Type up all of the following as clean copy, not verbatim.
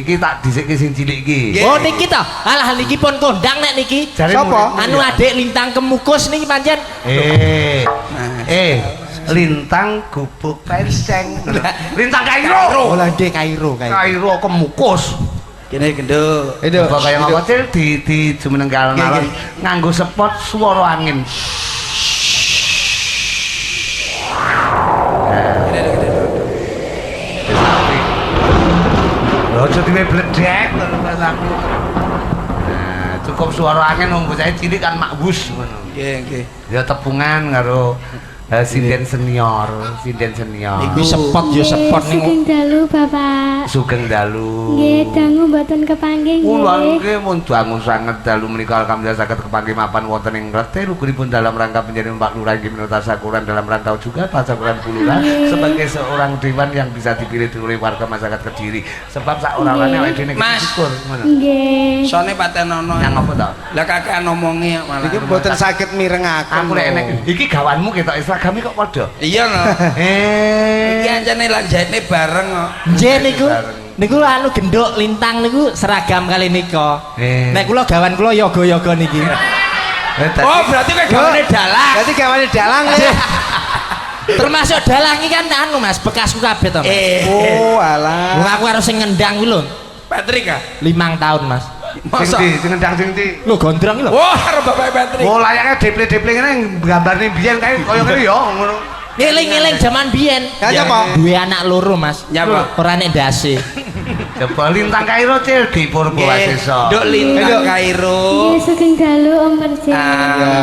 iki tak dhisike sing cilik iki. Oh niki to. Alah niki pun kondang nek niki. Sapa? Anu adik Lintang Kemukus niki pancen. Lintang gubuk penceng. Lintang Kairo. Oh lande Kairo. Kairo Kemukus. Kene gendho. Itu kaya ngapa cil di jumeneng alon-alon nganggo spot swara angin. Aja diwe bledek terus aku. Nah, cukup suara angin wong bocah cilik kan makbus ngono. Nggih. Ya tepungan karo sinden senior. Iku sepot ya sepot ning. Sugeng dalu Bapak. Sugeng dalu. Nggih, dangu mboten kepanggih Kula nggih. nggih mun dangu sanget dalu menika alhamdulillah saged kepanggih mapan wonten ing rete rukunipun dalam rangka penjadi Pak Lurah inggih menika tasakuran dalam rangka juga tasakuran Bulurah sebagai seorang dewan yang bisa dipilih oleh warga masyarakat Kediri. Sebab sak ora-orane awake dhewe Mas. syukur ngono. Nggih. Sone patenono. Yang apa to? Lah kakean omongi malah. Iki mboten saged mirengaken. Aku nek enek iki gawanmu ketok seragame kok padha. Iya no. Iki ancane lanjane bareng kok. Nggih niku anu genduk Lintang niku seragam kali nika. Nek kula gawan kula yoga-yoga niki. Oh, berarti kayak gawane dalang. Berarti gawane dalang nggih. Termasuk dalang iki kan anu Mas, bekasku kabeh to Mas. Oh, alah. Wong aku karo sing ngendang kuwi lho. Patrick ah. 5 tahun Mas. Masa? Sing ndang sing ndi? Lho gondrong iki lho. Wah, karo Bapak Patrick. Oh, layaknya deple-deple ngene gambarne biyen kae kaya ngene ya ngono. Ngeling-ngeling jaman biyen. Ya apa? Duwe anak loro Mas. Nyapa? Ora nek ndase. Coba Lintang Kairo cil di Purwasesa. Nduk Lintang Kairo. Nggih, sugeng dalu Om Persen.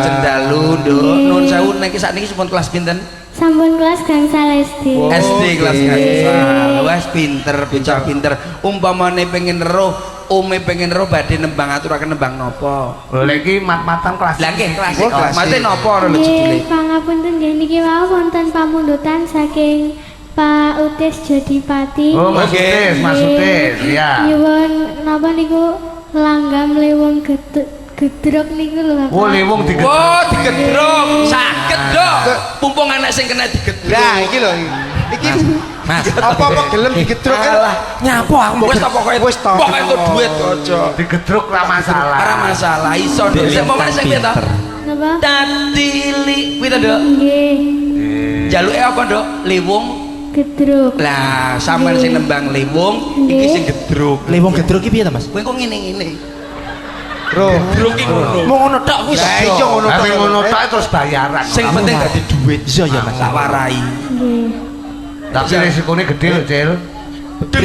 Cendalu, Nduk. Nuwun sewu niki sakniki sampun kelas pinten? Sampun kelas gangsal SD. SD kelas gangsal. Wes pinter, bocah pinter. Umpamane pengen roh, ome pengen roh badhe nembang aturaken nembang napa? Lha iki mat-matan kelas. Lah nggih klasik. Oh, klasik. Mate napa ora lho judule? Nggih, pangapunten nggih niki wau wonten pamundutan saking Pak Utis Jodipati. Oh, Mas Utis, Mas Utis, ya. Nyuwun napa niku langgam lewung gedruk niku lho Bapak. Oh, lewung digedruk. Oh, digedruk. Saged, Dok. Mumpung anak sing kena digedruk. Lah iki lho. Iki Mas, apa-apa gelem digedruk kan. Nyapo aku wis ta pokoke Wis ta. pokoke entuk duit aja. Digedruk ra masalah. Ora masalah iso Nduk. Sing pomane sing piye to? Napa? Tatili kuwi to, Nduk. Nggih, Jaluke apa, Nduk? Liwung. gedruk. Lah, sampean sing nembang liwung, iki sing gedruk. lewung gedruk iki piye to Mas? Kowe kok ngene-ngene. Bro. Gedruk iki ngono. Mau ngono tok wis. Lah iya ngono Tapi tok. ngono tok terus bayaran. Sing penting dadi duit. Iya ya Mas. Tak warai. Nggih. Tapi resikonya gede loh, Cil.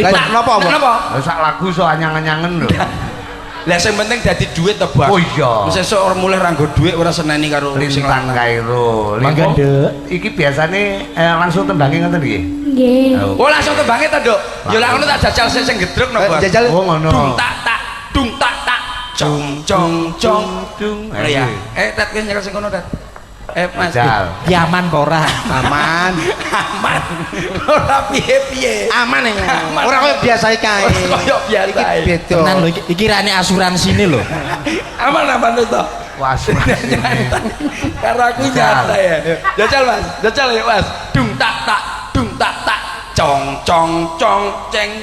Lah napa apa? Napa? Sak lagu so anyang-anyangen lho. Lah sing penting dadi duit to, Bang. Oh iya. Sesuk ora mulih ra nggo duit ora seneni karo sing Lintang lanang. Kairo. Mangga, Limo, Nduk. Iki biasane langsung tembange ngoten nggih. Nggih. Oh, langsung tembange ta, Nduk? Ya lek ngono tak jajal sing gedruk no, Bang. Jajal. Oh ngono. Dung tak tak, dung tak tak. Cong cong cong. Dung. Ngono ya. Tet wis nyekel sing kono, Tet. Mas. Jal. Ki aman apa ora? Aman. Aman. Ora piye-piye. Aman ya. Aman. Ora koyo biasa kae. Koyo biasa Iki ae. beda. Tenan lho iki rane asuransi lho. Aman tuh toh. Wah, Karena aku nyata ya. Jajal Mas, jajal ya Mas. Dung tak tak, cong cong cong ceng.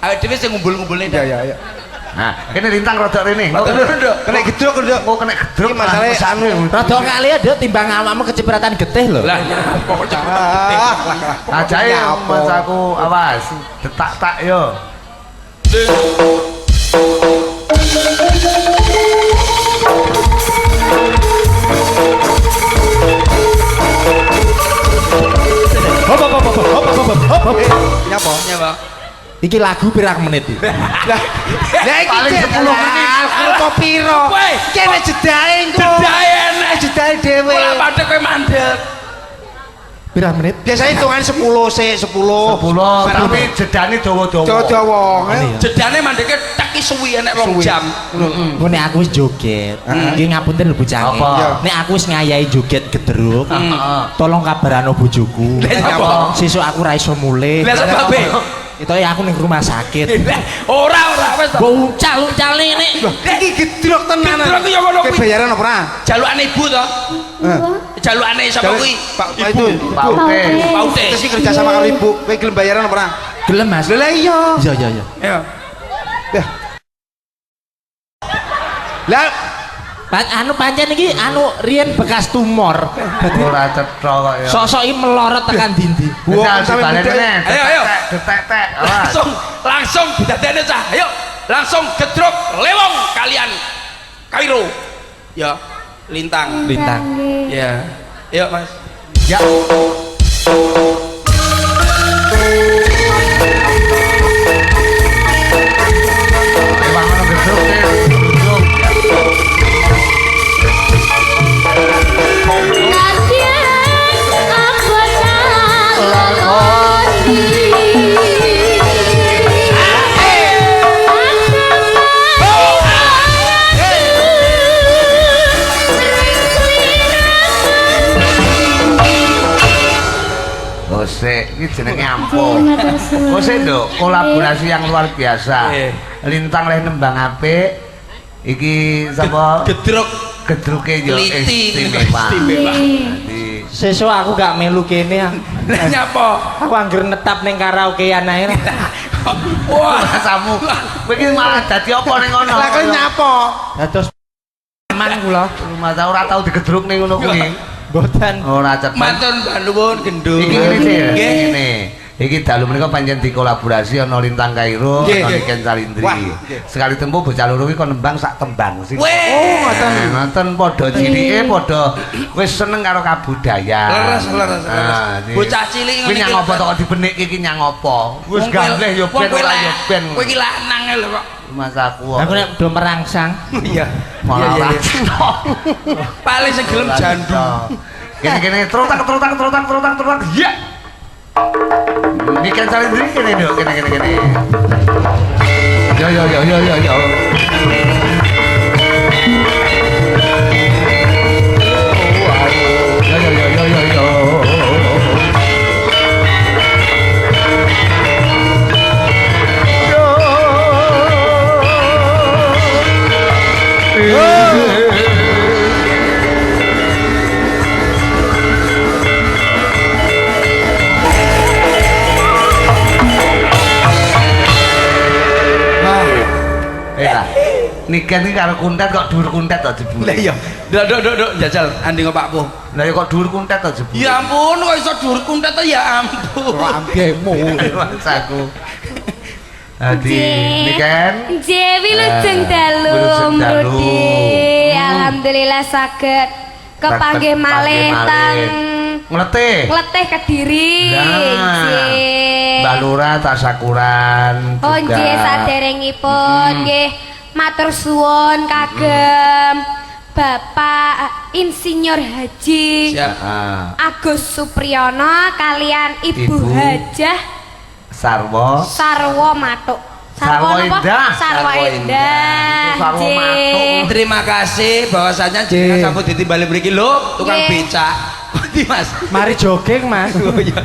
Ayo dhewe sing ngumpul-ngumpulne. Ya. Nah, kene Lintang rodok rene. Kena gedruk Nduk. Oh, kena gedruk. Iki masalahe anu. Rada kali ya Nduk timbang awakmu kecipratan getih lho. Lah, pokoknya Ajae Apa? Mas aku awas. Detak-tak yo. Hop. Nyapa? nyapa. Iki lagu pirang menit iki? Lah iki Paling 10 menit. Apa piro? Weh, Kene jedae engko. Jedae enak. Jedae dhewe. Ora padha kowe mandek. Pirang menit? Biasanya hitungan 10 sik 10. 10 tapi jedane dawa-dawa. Dawa-dawa. Jedane mandeke teki suwi enek 2 Suwi. jam. Engko nek aku wis joget, iki ngapunten lho bocange. Apa? Nek aku wis ngayahi joget gedruk, Heeh. tolong kabarano bojoku. Lah, apa? Sesuk aku ra iso mulih. Lah sebab Itu ya aku ning rumah sakit. ora wis to. Mbok uncal-uncale nek. Iki gedruk tenan. Gedruk ya ngono kuwi. Kebayaran apa ora? Jalukane ibu to. Napa? Jalukane sapa kuwi? Pak itu. Pak Utis. Pak Utis. Terus iki kerja sama karo ibu. Kowe gelem bayaran apa ora? Gelem Mas. Lah iya. Iya. Ayo. Lah Anu pancen iki anu riyen bekas tumor. Ora cetha kok ya. Sok-sok iki melorot tekan dindi. Wong sampe Ayo. Detek. Langsung didadekne cah. Ayo. Langsung gedruk lewong kalian Kairo. Ya, lintang. Ya. Yuk, Mas. Ya. Kose, ini jenenge ampo. Kose nduk, kolaborasi yang luar biasa. Lintang leh nembang apik. Iki sapa? Gedruke yo istimewa. Dadi Sesuk aku gak melu kene ya. Nyapa? Aku angger netap ning karaokean ae. Wah, samu. Kowe iki malah dadi apa ning ngono? lah kowe nyapa? Dados aman kula. Rumah tau ora tau digedruk ning ngono kuwi. Mboten. Ora cepet. matur nuwun gendung. Iki ngene sih. Nggih. Ngene. Iki dalu menika pancen dikolaborasi ana Lintang Kairo, Nggih, ana nggih. Niken Salindri. Wah, nggih. Sekali tempo bocah loro iki kon nembang sak tembang sih. Weh. Ngoten padha cilike padha wis seneng karo kabudayan. Leres. Bocah cilik Kuwi nyang apa to kok dibenik iki nyang apa? Wis gambleh yo ben ora yo ben. Kowe iki lanang lho kok. Mas aku. Aku nek do merangsang. Iya. Malah Iya. Paling sing gelem jandu. Kene trotak. Ya. Niken Salindri kene nduk, kene. Yo. Yo. Niken iki karo kuntet kok dhuwur kuntet to jebule. Lah iya. Dok jajal anding kok Pakmu. Lah ya kok dhuwur kuntet to jebule. Ya ampun kok iso dhuwur kuntet to ya ampun. Ambemu. Mas aku. Adi Niken. Jewi lujeng dalu Wilujeng dalu. Rudi. Alhamdulillah saged kepanggih malih tang Ngletih. Kediri. Nah. Nggih. Mbak Lurah tasakuran juga. Oh nggih saderengipun nggih matur suwun kagem Bapak Insinyur Haji Siap. Ah, Agus Supriyono kalian Ibu Ibu Hajah Sarwo Matuk. Sarwo napa? Indah. Sarwo Indah. Sarwo Nggih. Matuk. Terima kasih bahwasanya jenengan sampun ditimbali mriki lho tukang Nggih. becak. Ndi Mas? Mari jogging, Mas. Oh iya.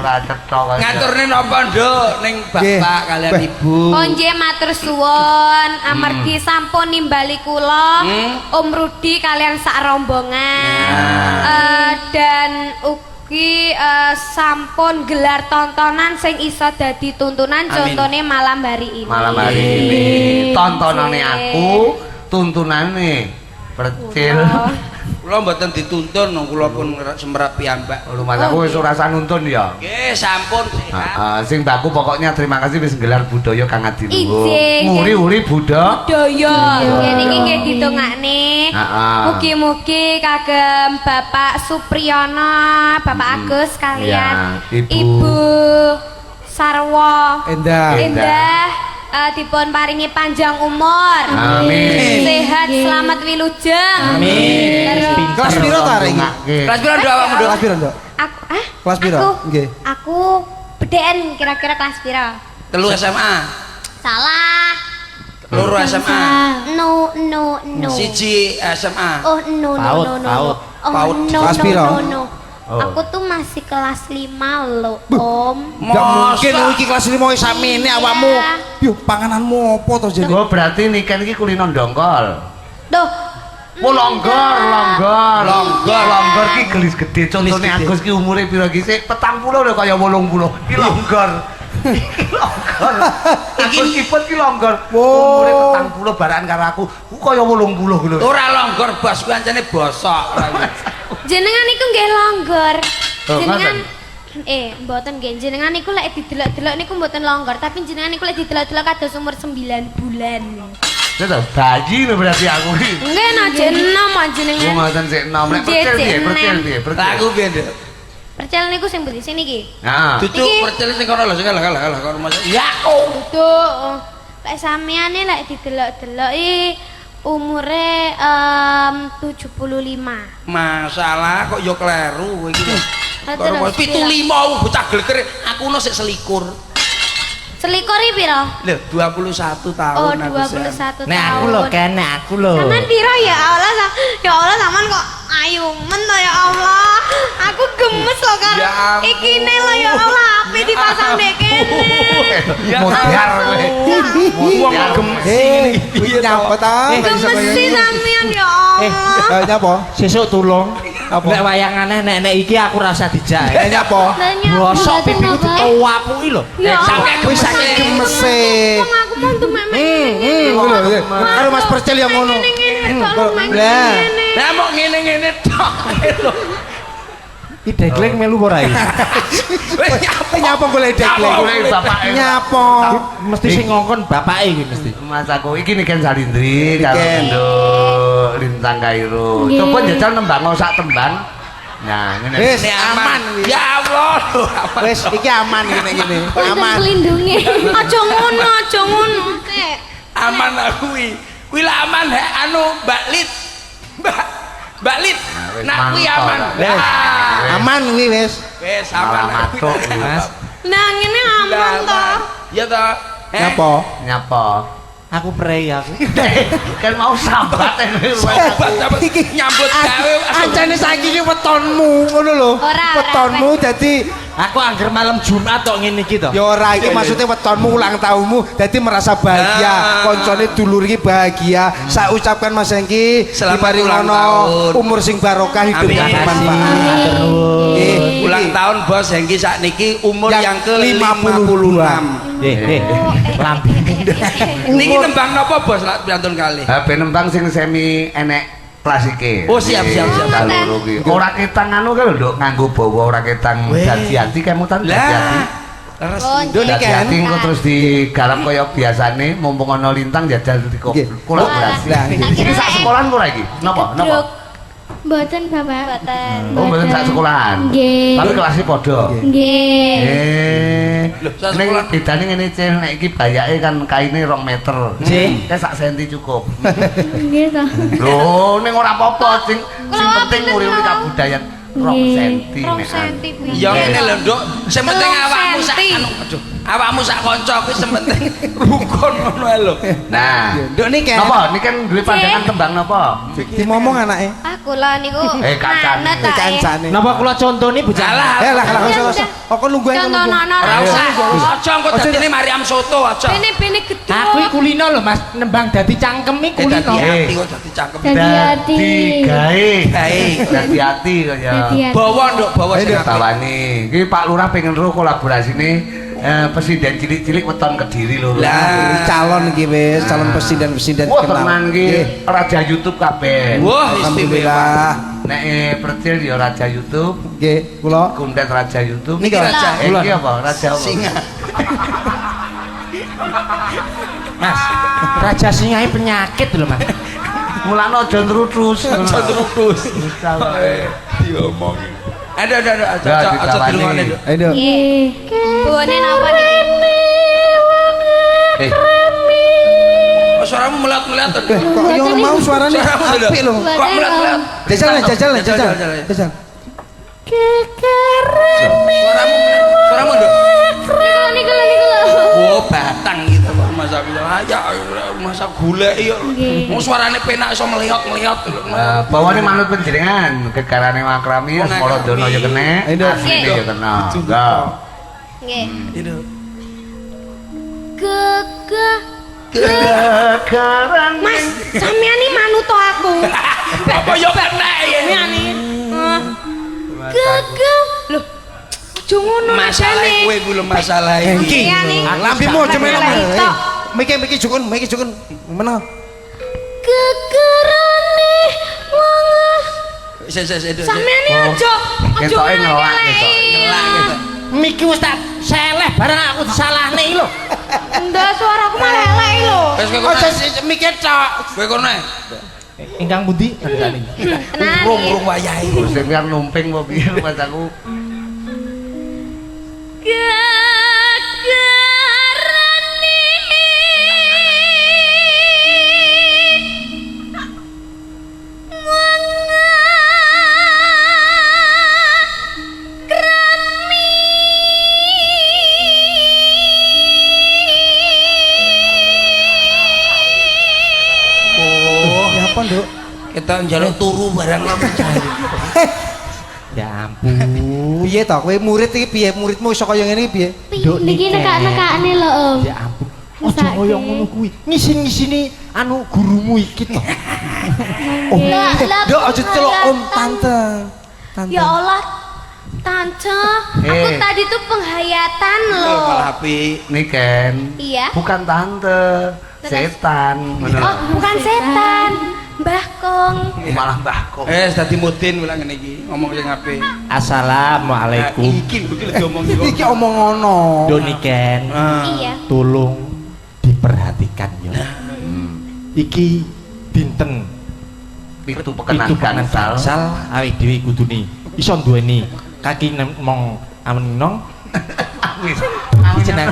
ora cetha kaya. Ngaturne napa Nduk ning Bapak kalian Ibu. Oh nggih matur suwun amargi sampun nimbali kula Om Rudi kalian sak rombongan. Dan ugi sampun gelar tontonan sing iso dadi tuntunan contone malam hari ini. Malam hari ini tontonane aku, tuntunane Percil. Kula mboten dituntun, kula pun semrap piyambak. Rumah aku wis ora usah nuntun ya. Nggih, sampun. Sing baku pokoknya terima kasih wis nggelar budaya kang adiluhur. Ijik. Muri-uri budaya. Daya. Ngene iki nggih ditungakne. Heeh. Mugi-mugi kagem Bapak Supriyono, Bapak Agus kalian Ya, Ibu. Ibu Sarwo Endah. Endah dipun paringi panjang umur. Amin. Sehat selamat wilujeng. Amin. Terus Kelas piro ta arek iki? Kelas piro Nduk awakmu Nduk? Kelas piro, Nduk? aku Kelas piro? Nggih. Aku bedhen kira-kira kelas piro? 3 SMA. Salah. 2 SMA. No. Siji SMA. Oh no. Paut. Oh Paut. no. Kelas piro? No. Oh. Aku tuh masih kelas 5 loh, Om. Enggak mungkin iki kelas 5 wis samene awakmu. Yo pangananmu apa to jene? Oh berarti Niken iki kulino ndongkol. Duh. Longgor ki gelis gede. Contone Agus ki umure piro ki? Sik 40 lho kaya 80. Ki longgor. Ikut ki longgor. Wow. Umure 40 baran karo aku. Ku kaya 80 lho. Ora longgor bos kuwi ancane bosok. Jenengan iku nggih longgor. Oh, Jenengan mboten nggih. Jenengan iku lek didelok-delok niku mboten longgor, tapi jenengan iku lek didelok-delok kados umur 9 bulan. Itu bayi lho berarti aku iki. Nggih najen enom jenengan. Oh, ngoten sik enom. Nek percil piye? Aku piye, Nduk? Percel niku sing pundi sini iki? Heeh. Duduk percil sing kono lho, sing kalah kono Mas. Ya. Duduk. Lek sampeane lek didelok-delok umure 75. Masalah kok yo kleru kowe iki. Terus 75 bocah gleger aku ono sik selikur. Selikori piro? Lho 21 tahun Oh, aku. 21 tahun. Nek aku lho Ken, nek aku lho. Sampean piro ya Allah? Ya Allah sampean kok ayumen to ya Allah. Aku gemes loh karo Ya ampun. ikine lho ya Allah, ape dipasang ndek kene. Mutiar kowe. Wong gemes Piye nyapa ta? Gemesi sampean ya Allah. Nyapa? Sesuk tulung. Apa? Nek wayangane nek iki aku rasa dijak. Nyapa? Bosok pipiku ditowapuki lho. Ya Sampai Wis saking gemese. Wong aku mau tumek Ngono lho. Karo Mas Percil yang ngono. Lah. Lah mok ngene-ngene tok lho. Iki degleng melu ora iki? Wis nyapa Nyapa golek deklek? Golek bapake. Nyapa? Mesti sing ngongkon bapake iki mesti. Mas aku iki Niken Salindri karo Niken. Nduk Lintang Kairo. Coba njajal nembang sak tembang. Nah, ngene. Wis Ini aman. wis. Ya Allah lho aman. Wis iki aman ngene. Aman. Lindungi. Aja ngono, aja ngono. Sik. Aman aku kuwi. Kuwi lah aman hek anu Mbak Lit. Mbak Lit. wis Nak kuwi mantap. aman. Wis. Lah. Aman kuwi wis. Wis Malah aman. matuk Mas. Nah, ngene aman to. Ya to. Nyapa? Nyapa? Aku prei aku. Kan mau sambat Sobat Iki nyambut gawe. Ancane saiki iki wetonmu ngono lho. Ora, Wetonmu dadi Aku angger malam Jumat tok ngene iki to. ya ora iki maksudnya wetonmu ulang tahunmu dadi merasa bahagia. Koncone dulur iki bahagia. Saya ucapkan Mas Hengki Selamat diparing ulang ono tahun. umur sing barokah hidup Amin. bermanfaat. Matur nuwun. Ulang tahun Bos Hengki sakniki umur Yang yang ke 52. 56. Lambi. Niki nembang napa Bos lak piantun kali? HP nembang sing semi enek klasike. Oh, siap. Kaloro ki. Ora ketang anu kan lho, Nduk, nganggo bawa ora ketang Weh. dadi-ati kemutan dadi-ati. Lah. Oh, Nduk niki kan. Dadi engko terus digarap kaya biasane mumpung ana lintang jajal di Nggih. kolaborasi. Lah, nggih. Iki sak sekolahan ora iki? Napa? Napa? Mboten Bapak. Boten. Oh, mboten sak sekolahan. Nggih. Tapi kelasnya padha. Nggih. Loh, sak Ning sekolahan. bedane ngene Cil, nek iki bayake kan kaine 2 meter. Nggih. Kae sak senti cukup. Nggih to. Lho, ning ora apa-apa, sing penting uri-uri kabudayan 2 senti nek. senti kuwi. Ya ngene lho, Nduk. Sing penting awakmu sak senti. anu, aduh. Awakmu sak kanca kuwi sing penting rukun ngono ae lho. Nah, Nduk niki kan. napa? Niki kan duwe pandangan tembang napa? Dimomong anake. Aku lah niku. kancane. manut ae. Kancane. Napa kula contoni bocah? Alah. Lah usah. Kok nunggu ae Contoh nunggu. nono. Ora usah. Aja engko dadine Mariam Soto aja. Bene gedhe. Aku iki kulino lho Mas, nembang dadi cangkem iki kulino. Dadi ati kok dadi cangkem. Dadi hati. Gae. Gae. Dadi ati kaya. Dadi hati. Bawa Nduk, bawa sing apik. Bawani. Iki Pak Lurah pengen ro kolaborasine presiden cilik-cilik weton Kediri lho. Lah. Calon iki wis, calon presiden Wah, kenal. tenan Nggih. iki raja YouTube kabeh. Wah, istimewa. Alhamdulillah. Nek Percil ya raja YouTube, Nggih, kula Kuntet raja YouTube. Niki raja. Iki apa? Raja apa? Singa. Mas, raja singai penyakit lho Mas. Mulane aja nrutus. Aja terus. Diomongi. Ada, aja dirungokne Nduk. ayo. Nggih. Buane napa niki? Eh, Oh, suaramu melat-melat to. Kok yo mau suarane Suaramu lho. apik lho. Kok melat-melat? Jajal. Suaramu Nduk. Niku lho. Oh, batang gitu kok masak bilang aja masak gulai ya. Nggih. Mau suarane penak iso melihat-melihat lho. bawane manut panjenengan, kegarane makrami Morodono ya kena, Ayo. asline ya kena. Enggak. Nggih. Itu. Gegah. Kegaran Mas, sampean iki manut to aku. Apa yo kena ya? Gegah. Loh. Aja ngono Masalah Jane. kowe ku lho masalah iki. Iya nih. Lambimu aja melok. Lagi tok. Miki jukun. Mana? Kekerane wong sampeyan aja Ketoke ngelak ketok. Ngelak gitu. Miki wis tak seleh bareng aku disalahne iki lho. ndak suaraku malah elek lho. Wis kowe Aja kono. mikir cok. Kowe kono. Ingkang pundi kandhane? Tenang. Rung wayahe. Sing yang numping apa piye pacaku. Apa, Nduk? Kita njaluk turu barang cari. Ya ampun. Piye to kowe murid iki piye? Muridmu iso kaya ngene iki piye? Niki nekak-nekakne lho Om. Ya ampun. Aja kaya ngono kuwi. Ngisin-ngisini anu gurumu iki to. Nduk aja celok Om tante. Ya Allah, Tante, aku tadi tuh penghayatan loh. Malah api. Niken. Iya. Bukan tante, setan. Oh, bukan setan, Mbah Kong. Malah Mbah Kong. Dadi mudin ulang ngene iki, ngomong sing apik. Assalamualaikum. Iki betul diomong iki. Iki omong ngono. Doniken. Iya. Tolong diperhatikan ya. Iki dinten Pitu itu pekenan pekenan gangsal. gangsal awake dhewe kudune iso duweni kaki mong amenong Wis. jeneng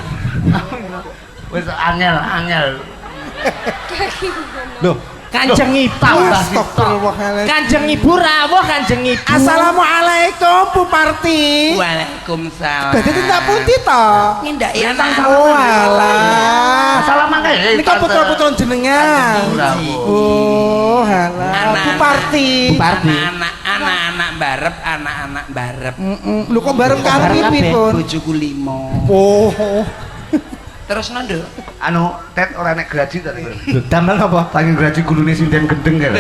Wis angel. lho Kanjeng Ibu Astagfirullahaladzim. Kanjeng Ibu rawuh Kanjeng Ibu. Assalamualaikum Bu Parti. Waalaikumsalam. Dadi tindak pundi to? Nindaki Oh alah. Salam mangke. Ini kan putra-putra jenengan. Oh alah. Bu Parti. Bu Parti. Anak-anak barep. Lu kok bareng karo pipun? Bojoku 5. Oh. Terus nondo. Anu, Tet ora nek graji tadi. Lho damel apa? Tangi graji gulune sinden gendeng karo.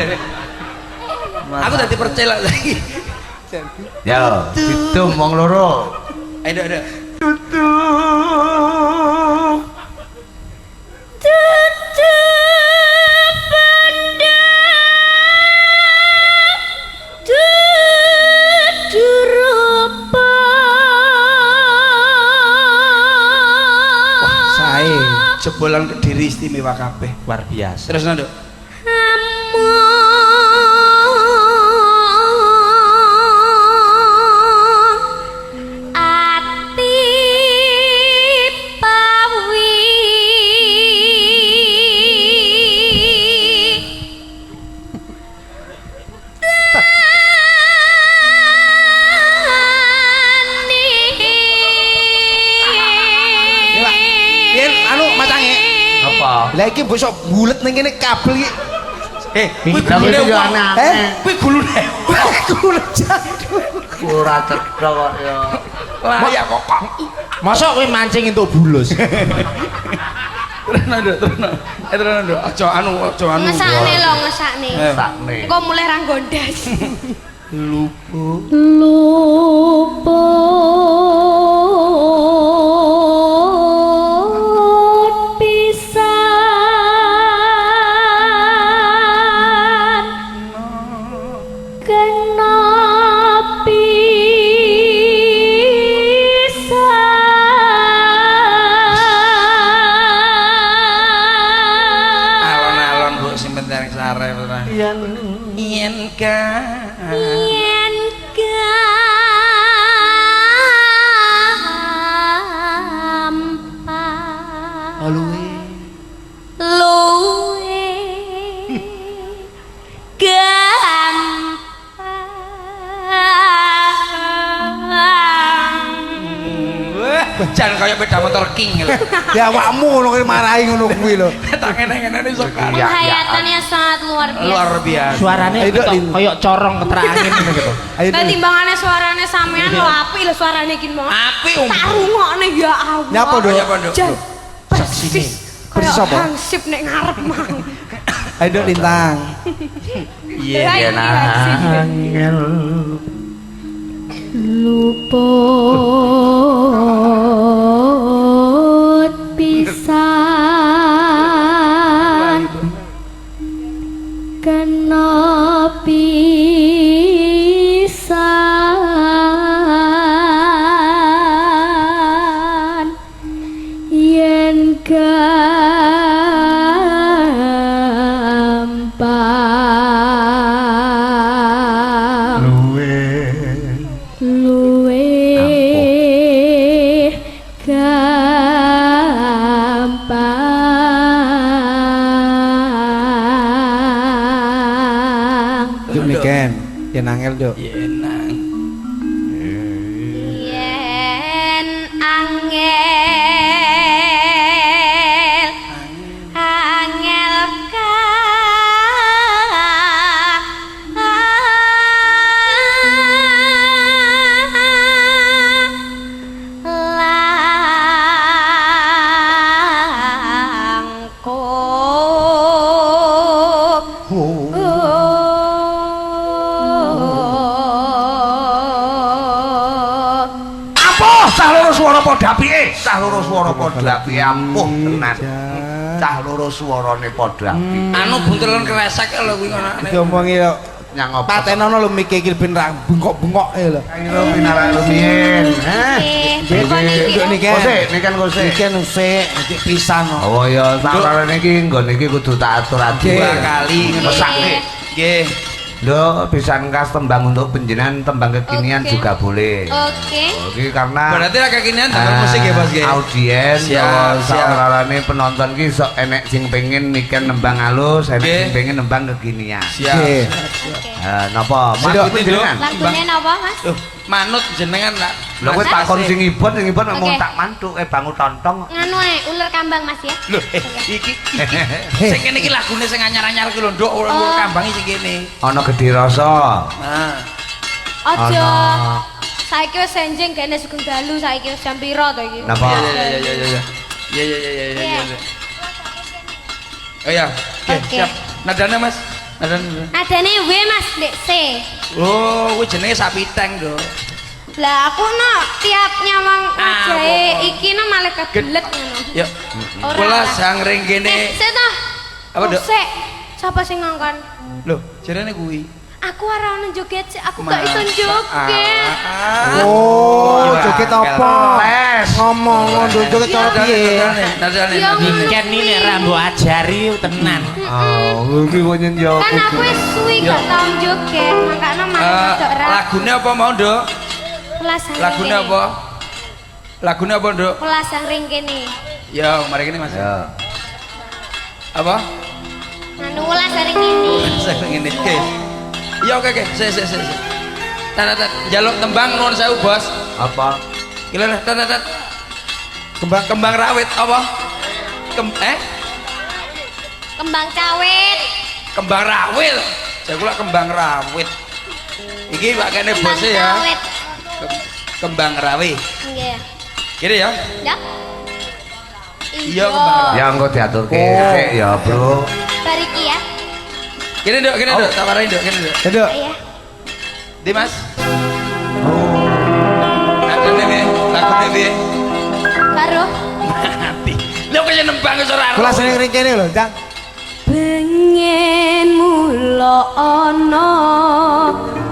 Aku tadi percaya lagi. Ya, itu wong loro. Ayo. Tutup. Jebolan Kediri istimewa kabeh. Luar biasa. Terus nondo. Lah iki bosok bulet ning kene kabel iki. Kuwi gulune aneh. Kuwi gulune. Gulune jadul. Ora cedhak kok ya. Lah ya kok. Masa kowe mancing entuk bulus? Terus nondo. Aja anu. Ngesakne lho, ngesakne. Sakne. Kok mulai ra gondas. Lupa Jangan kayak beda motor king lho. Ya awakmu ngono kuwi marahi ngono kuwi lho. Tak ngene-ngene iso kan. Penghayatannya sangat luar biasa. Luar biasa. Suarane koyo corong ketra angin ngono gitu. Lah timbangannya suarane sampean lho apik lho suarane iki mau. Apik Tak rungokne ya Allah. Nyapa, Dok? Jan. Persis. Persis apa? Hansip nek ngarep mau. Ayo Dok Lintang. Iya, angel. luput pisan kena pisan yen gampang luwe gampang Duk Niken, yen angel Duk. Yenang. yen angel Cah loro swara padha apike. Cah loro swara padha apike ampuh tenan. Cah loro swarane padha apike. Anu buntelan kresek lho kuwi ngono. Diomongi lho. Nyang apa? Patenono lho mikir ben ra bengkok-bengkok lho. Ayo pinara lumiyin. Duk Niken. Niken kose. Niken sik dik pisan. Oh ya, sakarane iki nggon iki kudu tak atur-atur. Dua kali Mesake. nggih. Lho, pisan kas tembang untuk penjenengan, tembang kekinian Oke. juga boleh. Oke. Oke, karena Berarti lah kekinian tentang musik ya, Bos nggih. Audiens Siap, siap. saurarane penonton ki sok enek sing pengen Niken nembang halus, enek Nggih. sing pengen nembang kekinian. Siap. Nggih. Napa? Mas Sidok, itu jenengan. Lagune napa, Mas? Manut jenengan lah. Lho kowe takon sing ibon mau Oke. tak mantuk bangun tontong. Nganu ae, ular kambang Mas ya. Lho, iki sing kene iki lagune sing anyar-anyar ki lho, Nduk, ora kambangi sing kene. Ana gedhe rasa. Nah, Aja. Ana. Saiki wis enjing gene sugeng dalu saiki wis jam pira to iki? Napa? iya. Oh ya, oke, Oke. siap. Nadane Mas. Nadane. Adane W Mas, Dek C. Oh, kuwi jenenge sapiteng, Nduk. Lah aku no tiap nyawang wajahe apa-apa. iki no malah kebelet ngono. Ya. Ora Kula lah. sang ring kene. Sik to. Apa, Dok? Sik. Sapa sing ngongkon? Lho, jarane kuwi. Aku ora ono joget sik, aku gak iso joget. Oh, joget apa? Les. Ngomong ngono joget cara piye? Nadane. Ya, Niken ini rambu ajari tenan. Oh, iki kok nyenyo. Kan aku wis suwi gak tau joget, makane malah rada ra. Lagune apa mau, Nduk? Pelasang Lagune kene. apa? Lagune apa, Nduk? Pelasang ring kene. Ya, mari kene Mas. Ya. Apa? Anu pelasang ring kene. Saya ngene. Oke. Ya oke. Sik. Tat. Jaluk tembang nuwun sewu, Bos. Apa? Gila tat. Kembang rawit apa? Kembang cawit. Kembang rawit. Saya kula kembang rawit. Iki pakane Kembang bose ya. cawit. Kembang rawit. Nggih. Gini ya. Ya. Iya, kembang. Ya engko diaturke sik ya, Bro. Bariki ya. Gini Nduk, tak marahin Nduk, gini Nduk. Duk. Iya. Di Mas. Lagune piye? Karo Mati. Lho kaya nembang wis ora. Kula sering ring kene lho, Cang. pengen mula ana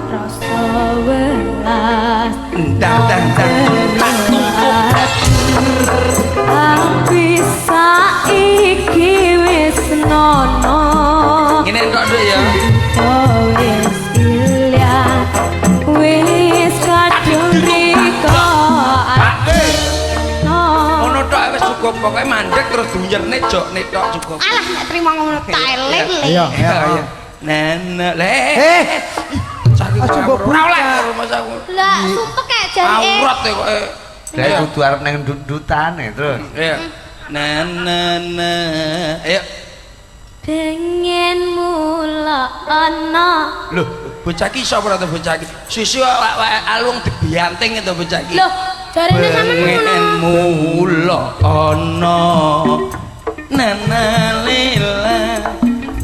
rasa welas Dang. tapi saiki wis nono Ngene entuk Nduk ya. wis ilang wis kadung riko Ngono tok wis cukup pokoke mandek terus dunyerne jokne tok cukup. alah nek trimo ngono tak lele Iya. Nenek le. Sakit Aja ora mbok oleh rumah aku. lah sumpek kayak jari Aurat ya kok. Lah kudu arep nang dudutane terus. Iya. Nenek. Ayo. pengen mula ana Loh, bocah ki sapa ora bocah ki? Susu alung dibianting itu bocah ki. loh jarine sampean ngono Pengen mula ana. Nana lela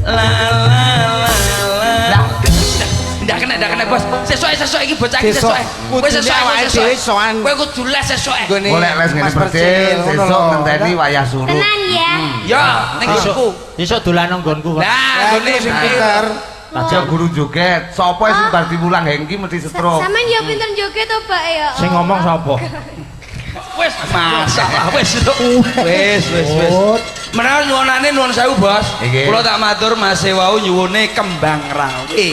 la. Ndak kena bos. sesuk iki bocah iki Sesuk. sesuk. Wis sesuk Awake dhewe soan. Kowe kudu les sesuk. Golek les ngene Percil, sesuk ngenteni wayah suruh. Tenan ya. Ya, ning isukku. Isuk dolan nang nggonku kok. Nah, Gone sing pinter. Aja guru joget. Sapa sing bar dimulang hengki mesti setrum. Sampeyan ya pinter joget to, Pak ya. Sing ngomong sapa? Wis masalah wis. Wis. Menawa nyuwunane nuwun sewu, Bos. Nggih. Kula tak matur Mas Wau nyuwune kembang rawe.